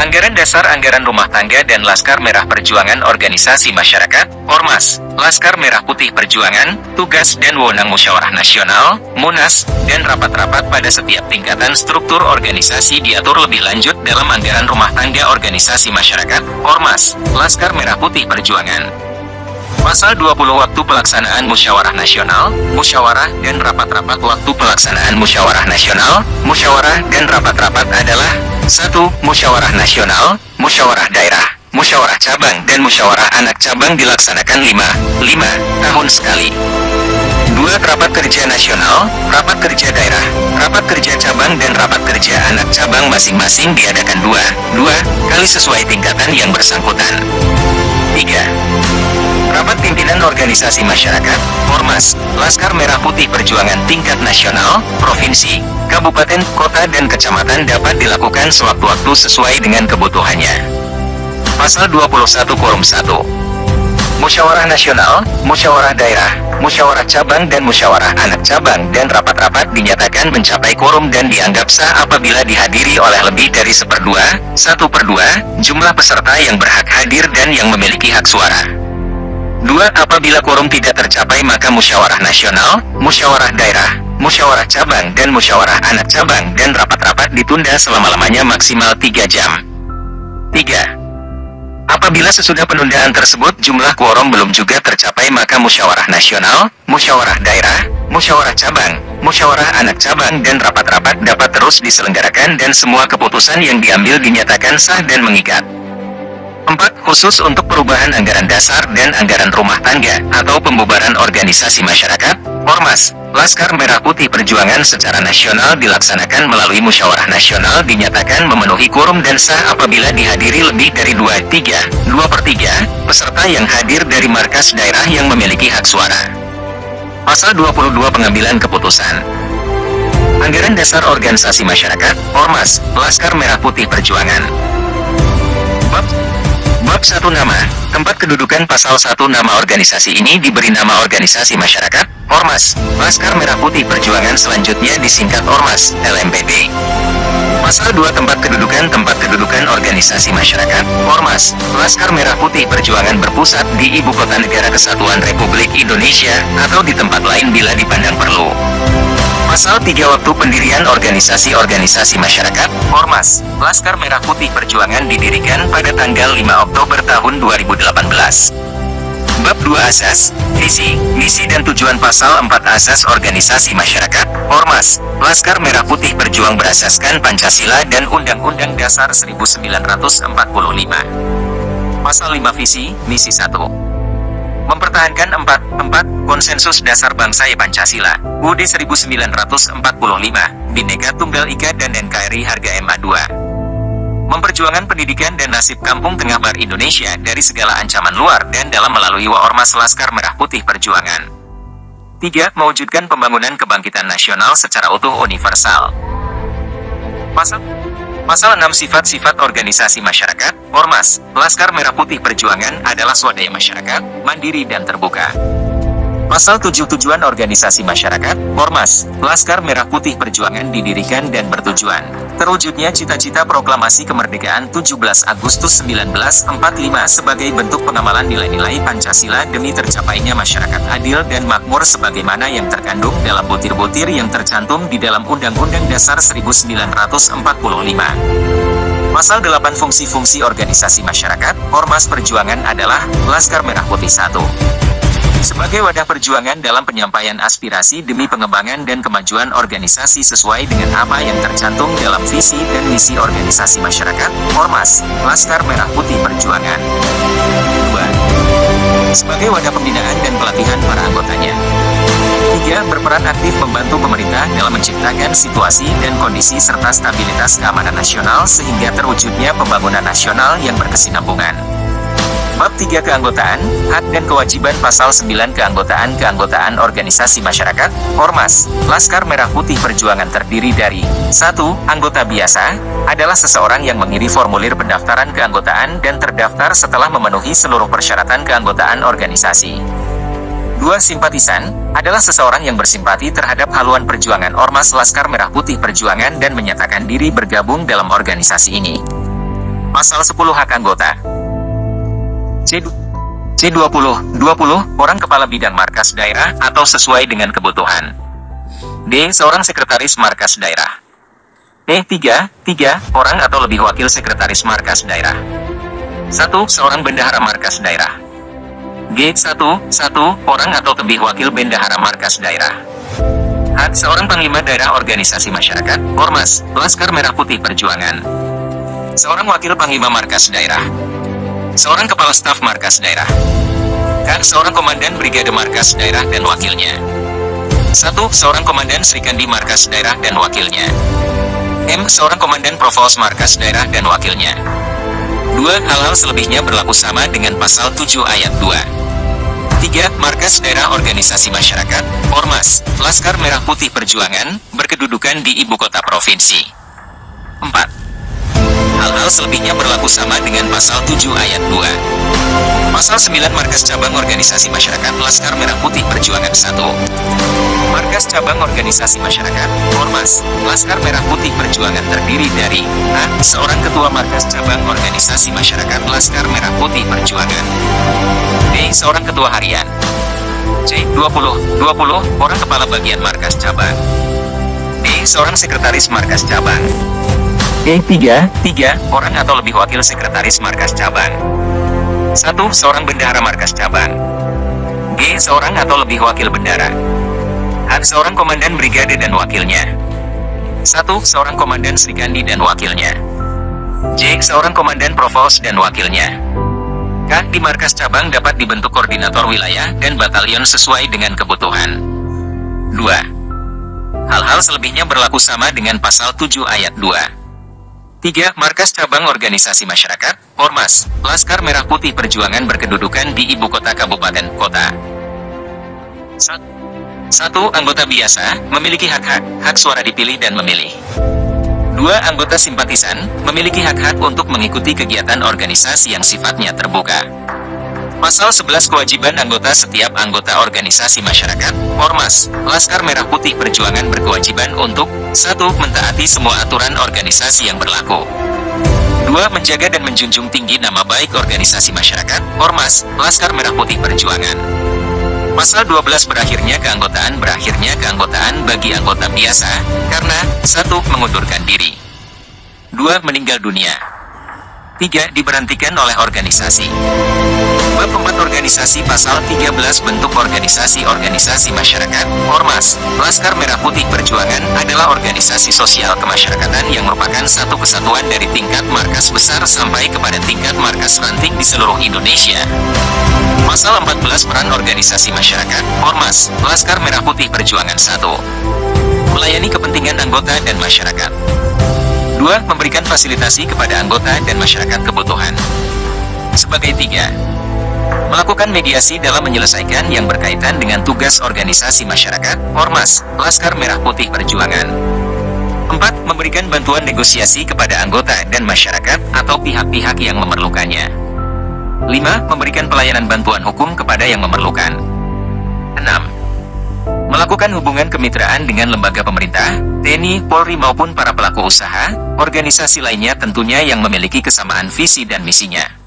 Anggaran dasar anggaran rumah tangga dan Laskar Merah Perjuangan Organisasi Masyarakat, Ormas, Laskar Merah Putih Perjuangan, tugas dan wewenang musyawarah nasional, Munas, dan rapat-rapat pada setiap tingkatan struktur organisasi diatur lebih lanjut dalam anggaran rumah tangga organisasi masyarakat, Ormas, Laskar Merah Putih Perjuangan. Pasal 20 Waktu pelaksanaan musyawarah nasional, musyawarah dan rapat-rapat. Waktu pelaksanaan musyawarah nasional, musyawarah dan rapat-rapat adalah 1. Musyawarah nasional, musyawarah daerah, musyawarah cabang dan musyawarah anak cabang dilaksanakan 5 tahun sekali. 2. Rapat kerja nasional, rapat kerja daerah, rapat kerja cabang dan rapat kerja anak cabang masing-masing diadakan 2 kali sesuai tingkatan yang bersangkutan. 3. Rapat pimpinan organisasi masyarakat, Ormas, Laskar Merah Putih Perjuangan tingkat nasional, provinsi, kabupaten, kota dan kecamatan dapat dilakukan sewaktu-waktu sesuai dengan kebutuhannya. Pasal 21 Quorum 1. Musyawarah nasional, musyawarah daerah, musyawarah cabang dan musyawarah anak cabang dan rapat-rapat dinyatakan mencapai quorum dan dianggap sah apabila dihadiri oleh lebih dari 1/2 jumlah peserta yang berhak hadir dan yang memiliki hak suara. 2. Apabila quorum tidak tercapai maka musyawarah nasional, musyawarah daerah, musyawarah cabang dan musyawarah anak cabang dan rapat-rapat ditunda selama-lamanya maksimal 3 jam. 3. Apabila sesudah penundaan tersebut jumlah quorum belum juga tercapai maka musyawarah nasional, musyawarah daerah, musyawarah cabang, musyawarah anak cabang dan rapat-rapat dapat terus diselenggarakan dan semua keputusan yang diambil dinyatakan sah dan mengikat. 4. Khusus untuk perubahan anggaran dasar dan anggaran rumah tangga atau pembubaran organisasi masyarakat, Ormas, Laskar Merah Putih Perjuangan secara nasional dilaksanakan melalui musyawarah nasional dinyatakan memenuhi quorum dan sah apabila dihadiri lebih dari 2/3 peserta yang hadir dari markas daerah yang memiliki hak suara. Pasal 22 Pengambilan Keputusan. Anggaran dasar organisasi masyarakat, Ormas, Laskar Merah Putih Perjuangan. Bab 1 Nama, tempat kedudukan. Pasal 1 Nama organisasi ini diberi nama organisasi masyarakat, Ormas, Laskar Merah Putih Perjuangan selanjutnya disingkat Ormas, LMPP. Pasal 2 Tempat kedudukan. Tempat kedudukan organisasi masyarakat, Ormas, Laskar Merah Putih Perjuangan berpusat di Ibu Kota Negara Kesatuan Republik Indonesia atau di tempat lain bila dipandang perlu. Pasal 3 Waktu pendirian organisasi-organisasi masyarakat, Ormas, Laskar Merah Putih Perjuangan didirikan pada tanggal 5 Oktober tahun 2018. Bab 2 Asas, Visi, Misi dan Tujuan. Pasal 4 Asas organisasi masyarakat, Ormas, Laskar Merah Putih Perjuang berasaskan Pancasila dan Undang-Undang Dasar 1945. Pasal 5 Visi, Misi 1. Mempertahankan 4 Konsensus Dasar Bangsa Pancasila, UUD 1945, Bhinneka Tunggal Ika dan NKRI harga MA2. Memperjuangkan pendidikan dan nasib kampung tengah bar Indonesia dari segala ancaman luar dan dalam melalui Ormas Laskar Merah Putih Perjuangan. 3. Mewujudkan pembangunan kebangkitan nasional secara utuh universal. Pasal 6 Sifat-sifat organisasi masyarakat, Ormas, Laskar Merah Putih Perjuangan adalah swadaya masyarakat, mandiri dan terbuka. Pasal 7 Tujuan organisasi masyarakat, Ormas, Laskar Merah Putih Perjuangan didirikan dan bertujuan terwujudnya cita-cita proklamasi kemerdekaan 17 Agustus 1945 sebagai bentuk pengamalan nilai-nilai Pancasila demi tercapainya masyarakat adil dan makmur sebagaimana yang terkandung dalam butir-butir yang tercantum di dalam Undang-Undang Dasar 1945. Pasal 8 Fungsi-fungsi organisasi masyarakat, Ormas Perjuangan adalah Laskar Merah Putih 1. Sebagai wadah perjuangan dalam penyampaian aspirasi demi pengembangan dan kemajuan organisasi sesuai dengan apa yang tercantum dalam visi dan misi organisasi masyarakat, Ormas, Laskar Merah Putih Perjuangan. 2. Sebagai wadah pembinaan dan pelatihan para anggotanya. 3. Berperan aktif membantu pemerintah dalam menciptakan situasi dan kondisi serta stabilitas keamanan nasional sehingga terwujudnya pembangunan nasional yang berkesinambungan. Bab 3 Keanggotaan, Hak dan Kewajiban Pasal 9 Keanggotaan organisasi masyarakat, Ormas, Laskar Merah Putih Perjuangan terdiri dari 1. Anggota biasa, adalah seseorang yang mengisi formulir pendaftaran keanggotaan dan terdaftar setelah memenuhi seluruh persyaratan keanggotaan organisasi. 2. Simpatisan, adalah seseorang yang bersimpati terhadap haluan perjuangan Ormas Laskar Merah Putih Perjuangan dan menyatakan diri bergabung dalam organisasi ini. Pasal 10 Hak Anggota C20, orang kepala bidang markas daerah atau sesuai dengan kebutuhan. D. Seorang sekretaris markas daerah. E3, orang atau lebih wakil sekretaris markas daerah. 1. Seorang bendahara markas daerah. G1, orang atau lebih wakil bendahara markas daerah. H. Seorang panglima daerah organisasi masyarakat, Ormas, Laskar Merah Putih Perjuangan. Seorang wakil panglima markas daerah. Seorang kepala staf markas daerah. K. Seorang komandan brigade markas daerah dan wakilnya. 1. Seorang komandan Srikandi markas daerah dan wakilnya. M. Seorang komandan provos markas daerah dan wakilnya. 2. Hal-hal selebihnya berlaku sama dengan pasal 7 ayat 2. 3. Markas daerah organisasi masyarakat, Ormas, Laskar Merah Putih Perjuangan, berkedudukan di ibu kota provinsi. 4. Hal-hal selebihnya berlaku sama dengan pasal 7 ayat 2. Pasal 9 Markas Cabang Organisasi Masyarakat Laskar Merah Putih Perjuangan 1. Markas Cabang Organisasi Masyarakat, Ormas, Laskar Merah Putih Perjuangan terdiri dari A. Seorang Ketua Markas Cabang Organisasi Masyarakat Laskar Merah Putih Perjuangan. B. Seorang Ketua Harian. C. 20, orang Kepala Bagian Markas Cabang. D. Seorang Sekretaris Markas Cabang. E3, orang atau lebih wakil sekretaris markas cabang. 1. Seorang bendahara markas cabang. G. Seorang atau lebih wakil bendara. H. Seorang komandan brigade dan wakilnya. 1. Seorang komandan Srikandi dan wakilnya. J. Seorang komandan provos dan wakilnya. K. Di markas cabang dapat dibentuk koordinator wilayah dan batalion sesuai dengan kebutuhan. 2. Hal-hal selebihnya berlaku sama dengan pasal 7 ayat 2. 3. Markas Cabang Organisasi Masyarakat, Ormas, Laskar Merah Putih Perjuangan berkedudukan di ibu kota kabupaten kota. 1. Anggota biasa, memiliki hak suara dipilih dan memilih. 2. Anggota simpatisan, memiliki hak untuk mengikuti kegiatan organisasi yang sifatnya terbuka. Pasal 11 Kewajiban anggota. Setiap anggota organisasi masyarakat, Ormas, Laskar Merah Putih Perjuangan berkewajiban untuk 1. Mentaati semua aturan organisasi yang berlaku. 2. Menjaga dan menjunjung tinggi nama baik organisasi masyarakat, Ormas, Laskar Merah Putih Perjuangan. Pasal 12 Berakhirnya keanggotaan bagi anggota biasa, karena 1. Mengundurkan diri. 2. Meninggal dunia. 3. Diberhentikan oleh organisasi. Bab 4 Organisasi. Pasal 13 Bentuk organisasi masyarakat, Ormas, Laskar Merah Putih Perjuangan adalah organisasi sosial kemasyarakatan yang merupakan satu kesatuan dari tingkat markas besar sampai kepada tingkat markas ranting di seluruh Indonesia. Pasal 14 Peran organisasi masyarakat, Ormas, Laskar Merah Putih Perjuangan 1. Melayani kepentingan anggota dan masyarakat. 2. Memberikan fasilitasi kepada anggota dan masyarakat kebutuhan. Sebagai 3. Melakukan mediasi dalam menyelesaikan yang berkaitan dengan tugas organisasi masyarakat, Ormas, Laskar Merah Putih Perjuangan. 4. Memberikan bantuan negosiasi kepada anggota dan masyarakat atau pihak-pihak yang memerlukannya. 5. Memberikan pelayanan bantuan hukum kepada yang memerlukan. 6. Melakukan hubungan kemitraan dengan lembaga pemerintah, TNI, Polri maupun para pelaku usaha, organisasi lainnya tentunya yang memiliki kesamaan visi dan misinya.